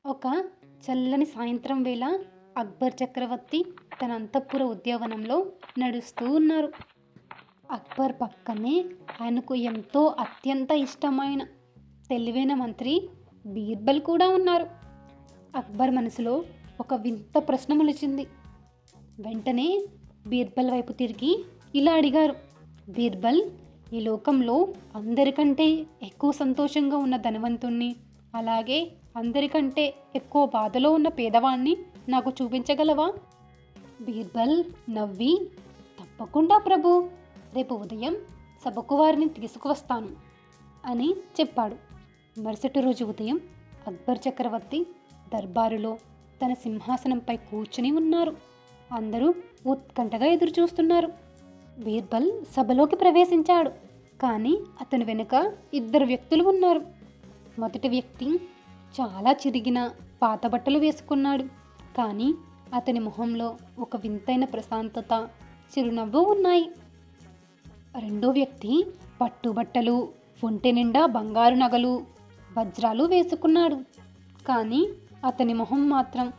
ఒక చల్లని సాయంత్రం వేళ అక్బర్ చక్రవర్తి తన అంతఃపుర ఉద్యానవనంలో నడుస్తూ ఉన్నారు. అక్బర్ పక్కనే ఆయనకు ఎంతో అత్యంత ఇష్టమైన తెలివైన మంత్రి బీర్బల్ కూడా ఉన్నారు. అక్బర్ మనసులో ఒక వింత ప్రశ్న మొలిచింది. వెంటనే బీర్బల్ వైపు తిరిగి ఇలా అడిగారు. బీర్బల్, ఈ లోకంలో అందరికంటే ఎక్కువ సంతోషంగా ఉన్న ధనవంతుణ్ణి, అలాగే అందరికంటే ఎక్కువ బాధలో ఉన్న పేదవాణ్ణి నాకు చూపించగలవా? బీర్బల్ నవ్వి, తప్పకుండా ప్రభు, రేపు ఉదయం సభకు వారిని తీసుకువస్తాను అని చెప్పాడు. మరుసటి రోజు ఉదయం అక్బర్ చక్రవర్తి దర్బారులో తన సింహాసనంపై కూర్చుని ఉన్నారు. అందరూ ఉత్కంఠగా ఎదురు చూస్తున్నారు. బీర్బల్ సభలోకి ప్రవేశించాడు. కానీ అతని వెనుక ఇద్దరు వ్యక్తులు ఉన్నారు. మొదటి వ్యక్తి చాలా చిరిగిన పాత బట్టలు వేసుకున్నాడు. కానీ అతని మొహంలో ఒక వింతైన ప్రశాంతత, చిరునవ్వు ఉన్నాయి. రెండో వ్యక్తి పట్టుబట్టలు, ఒంటి నిండా బంగారు నగలు, వజ్రాలు వేసుకున్నాడు. కానీ అతని మొహం మాత్రం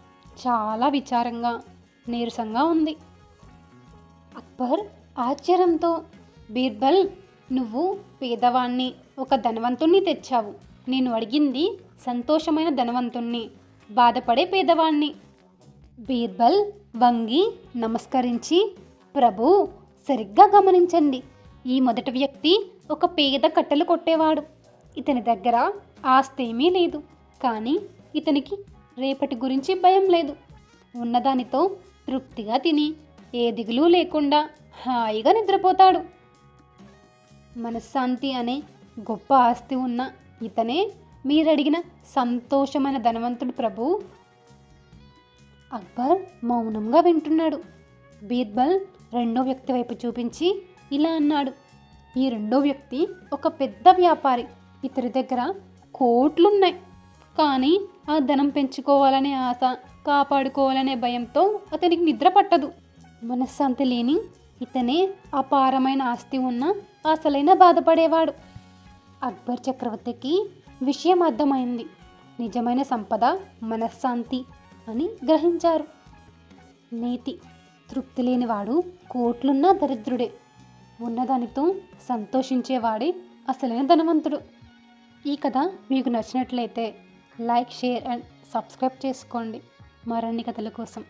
చాలా విచారంగా, నీరసంగా ఉంది. అక్బర్ ఆశ్చర్యంతో, బీర్బల్, నువ్వు పేదవాణ్ణి ఒక ధనవంతుణ్ణి తెచ్చావు. నేను అడిగింది సంతోషమైన ధనవంతుణ్ణి, బాధపడే పేదవాణ్ణి. బీర్బల్ వంగి నమస్కరించి, ప్రభు, సరిగ్గా గమనించండి. ఈ మొదటి వ్యక్తి ఒక పేద కట్టెలు కొట్టేవాడు. ఇతని దగ్గర ఆస్తి ఏమీ లేదు. కానీ ఇతనికి రేపటి గురించి భయం లేదు. ఉన్నదానితో తృప్తిగా తిని ఏ దిగులు లేకుండా హాయిగా నిద్రపోతాడు. మనశ్శాంతి అనే గొప్ప ఆస్తి ఉన్న ఇతనే మీరడిగిన సంతోషమైన ధనవంతుడు ప్రభు. అక్బర్ మౌనంగా వింటున్నాడు. బీర్బల్ రెండో వ్యక్తి వైపు చూపించి ఇలా అన్నాడు. ఈ రెండో వ్యక్తి ఒక పెద్ద వ్యాపారి. ఇతని దగ్గర కోట్లున్నాయి. కానీ ఆ ధనం పెంచుకోవాలనే ఆశ, కాపాడుకోవాలనే భయంతో అతనికి నిద్ర పట్టదు. మనశ్శాంతి లేని ఇతనే అపారమైన ఆస్తి ఉన్న అసలైన బాధపడేవాడు. అక్బర్ చక్రవర్తికి విషయం అర్థమైంది. నిజమైన సంపద మనశ్శాంతి అని గ్రహించారు. నీతి, తృప్తి లేనివాడు కోట్లున్నా దరిద్రుడే. ఉన్నదానితో సంతోషించేవాడే అసలైన ధనవంతుడు. ఈ కథ మీకు నచ్చినట్లయితే లైక్, షేర్ అండ్ సబ్స్క్రైబ్ చేసుకోండి మరిన్ని కథల కోసం.